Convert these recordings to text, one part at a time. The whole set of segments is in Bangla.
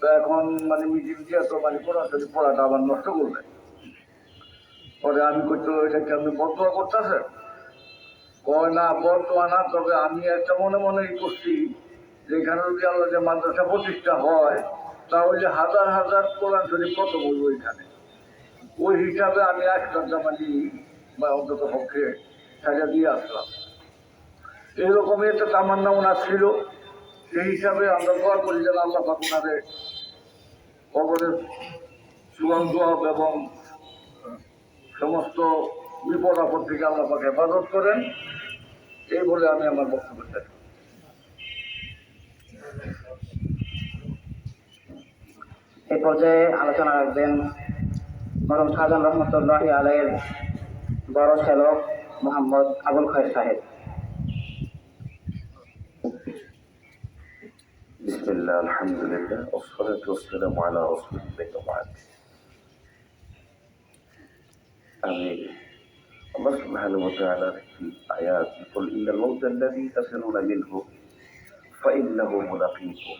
তো এখন মানে মিটিয়ে তো মানে পড়াশোনা পড়াটা আবার নষ্ট করবে। পরে আমি করতে এটা কি আপনি বর্তমান করতেছেন? কয় না বর্তমান না, তবে আমি একটা মনে মনে করছি যে এখানে যদি আল্লাহ যে মাদ্রাসা প্রতিষ্ঠা হয় তাহলে হাজার হাজার কোরআন শরীফ কত বলবো এখানে। ওই হিসাবে আমি একটা জামানি বা অন্তত পক্ষে সাজা দিয়ে আসলাম। এইরকমই একটা তামান্না ওনার ছিল। সেই হিসাবে আমরা দোয়া করি যেন আল্লাহ পাক ওনাদের কবরের সুগন্ধ এবং সমস্ত বিপদ আপদ থেকে আল্লাহ পাক হেফাজত করেন। এই বলে আমি আমার বক্তব্য চাই। এই পর্যায়ে আলোচনা রাখবেন মরহুম শাহজাহান রহমতুল্লাহি আলাইহির বড় শ্যালক মোহাম্মদ আবুল খয়ের সাহেব। বিসমিল্লাহ, আলহামদুলিল্লাহ, ওয়াসসালাতু ওয়াসসালামু আলা রাসূলিল্লাহ ওয়া বা'দ। আমি আল্লাহ সুবহানাহু ওয়া তাআলার একটি আয়াত, কুল ইন্নাল মাউতা আল্লাযী তাফিরুনা মিনহু ফাইন্নাহু মুলাকীকুম।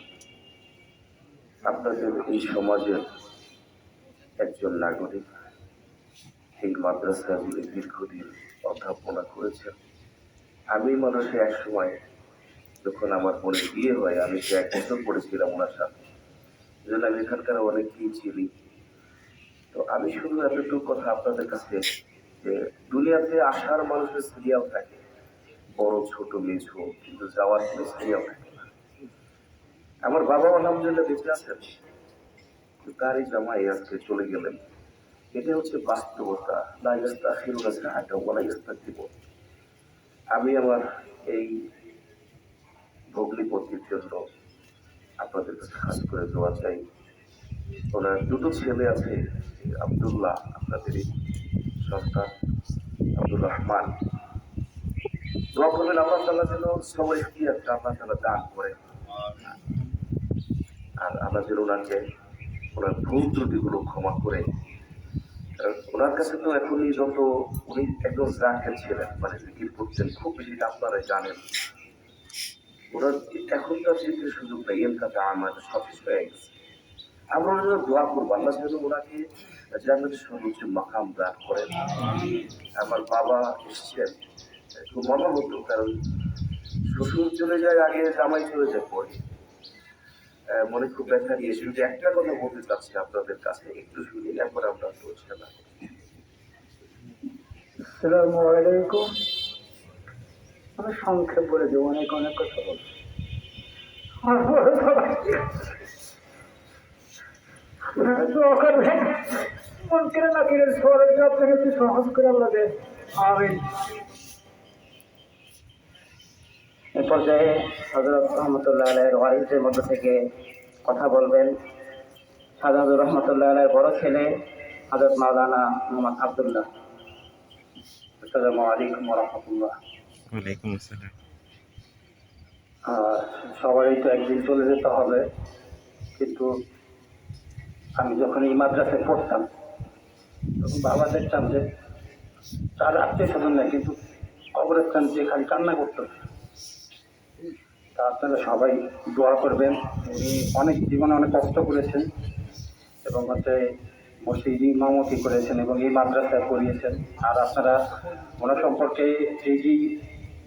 আপনাদের এই সমাজের একজন নাগরিক, এই মাদ্রাসাগুলি দীর্ঘদিন অধ্যাপনা করেছেন। আমি মানুষের এক সময় যখন আমার বোনের বিয়ে হয়, আমি যে 1 বছর পড়েছিলাম ওনার সাথে, যেন আমি এখানকার অনেকেই চিনি। তো আমি শুধু এতটুকু কথা আপনাদের কাছে, যে দুনিয়াতে আসার মানুষের সিরিয়াল থাকে, বড় ছোট মেঝো, কিন্তু যাওয়ার কোনো সিরিয়াল থাকে না। আমার বাবা আলহামদুলিল্লাহ বেঁচে আছেন, তারই জামাই আজকে চলে গেলেন। এটা হচ্ছে বাস্তবতা। লা ইস্তাখিরুনা সাআতাও ওয়া লা ইস্তাকদিমুন। আমি আমার এই ভগ্নিপতির জন্য আপনাদের কাছে খাস করে দোয়া চাই। ওনার 2টো ছেলে আছে, আব্দুল্লাহ, আপনাদেরই সন্তান আব্দুর রহমান। দোয়া করবেন আল্লাহ তাআলা যেন সবার ইখতিয়ারটা আল্লাহ তাআলা দান করেন, আর আল্লাহ যেন ওনাকে ওনার ভুল ত্রুটিগুলো ক্ষমা করে। ওনার কাছে তো এখনই যত, উনি একদম জাকির ছিলেন, মানে জিকির করতেন খুব বেশি, আপনারা জানেন। ওনার এখন তো জিকির সুযোগ নেই, এর কাছে আমাদের সব কিছু হয়ে গেছে। আমরা ওনার দোয়া করবো আল্লাহ যেন ওনাকে জান্নাতের সর্বোচ্চ মাকাম দান করেন। আমার বাবা এসছেন, একটু মনে হতো, কারণ শ্বশুর চলে যায় আগে, জামাই চলে যায় পরে, মনে খুব ব্যথা নিয়ে শুধু একটা কথা বলতে চাচ্ছি আপনাদের কাছে, একটু শুনি, এরপর আমরা আলোচনা করি। আসসালামু আলাইকুম। আমি সংক্ষেপ বলে দেবো, অনেক অনেক কথা বলছি। মন কেন না কিরে সবাইকে আপনাকে একটু সহজ করে লাগে। আমি এই পর্যায়ে হযরত রহমতুল্লাহ আলাইহির ওয়ারিসের মধ্য থেকে কথা বলবেন শাহজাহান রহমতুল্লাহ আলাইহির বড় ছেলে হযরত মাওলানা মোহাম্মদ আব্দুল্লাহ। আসসালামু আলাইকুম ওয়া রাহমাতুল্লাহ। ওয়ালাইকুম আসসালাম। সবারই তো একদিন চলে যেতে হবে, কিন্তু আমি যখন এই মাদ্রাসায় পড়তাম তখন বাবা দেখতাম যে তার আত্মীয় স্বজন নেই, কিন্তু কবরস্থান যে খালি কান্না করতো। তা আপনারা সবাই দোয়া করবেন। উনি অনেক জীবনে অনেক কষ্ট করেছেন এবং মসজিদ ইমামতি করেছেন এবং এই মাদ্রাসায় পড়িয়েছেন। আর আপনারা ওনার সম্পর্কে এই যে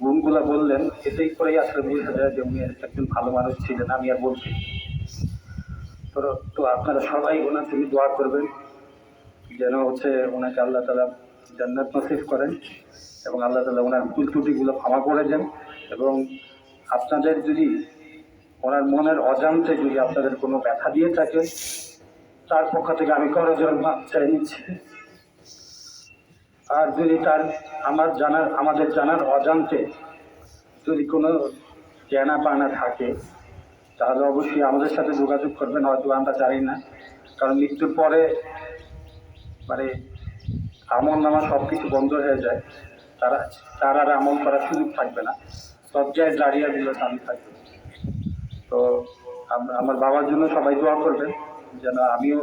গুণগুলো বললেন, এটাই করেই আসলে বোঝা যায় যে উনি একজন ভালো মানুষ ছিলেন। আমি আর বলছি তো আপনারা সবাই ওনার জন্য দোয়া করবেন যেন ওনাকে আল্লাহ তাআলা জান্নাত নসিব করেন এবং আল্লাহ তাআলা ওনার ভুল ত্রুটিগুলো ক্ষমা করে দেন। এবং আপনাদের যদি ওনার মনের অজান্তে যদি আপনাদের কোনো ব্যথা দিয়ে থাকে, তার পক্ষ থেকে আমি করজোড়ে মাপ চাই নিচ্ছি। আর যদি আমাদের জানার অজান্তে যদি কোনো জ্ঞানা পানা থাকে, তাহলে অবশ্যই আমাদের সাথে যোগাযোগ করবেন। হয়তো আমরা জানি না, কারণ মৃত্যুর পরে মানে আমল নামা সব কিছু বন্ধ হয়ে যায়, তার আর আমল করার সুযোগ থাকবে না, সজ্জায় দাঁড়িয়েগুলো চালু থাকবে। তো আমার বাবার জন্য সবাই দোয়া করবেন আমিও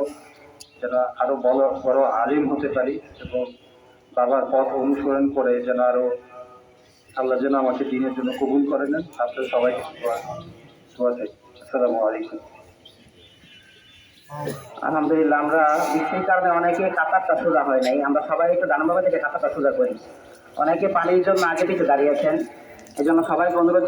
আরো বড় বড় আলিম হতে পারি এবং বাবার পথ অনুসরণ করে আরো আল্লাহ আমাকে দিনের জন্য কবুল করে নেন। আপনাদের সবাইকে দোয়া চাই। আসসালামু আলাইকুম। আলহামদুলিল্লাহ, আমরা বৃষ্টির কারণে অনেকে কাতারটা সোজা হয় নাই, আমরা সবাই একটু ডানবাবা থেকে কাতারটা সোজা করি। অনেকে পানির জন্য আগে পিছু দাঁড়িয়েছেন, এই জন্য সবাইকে অনুরোধ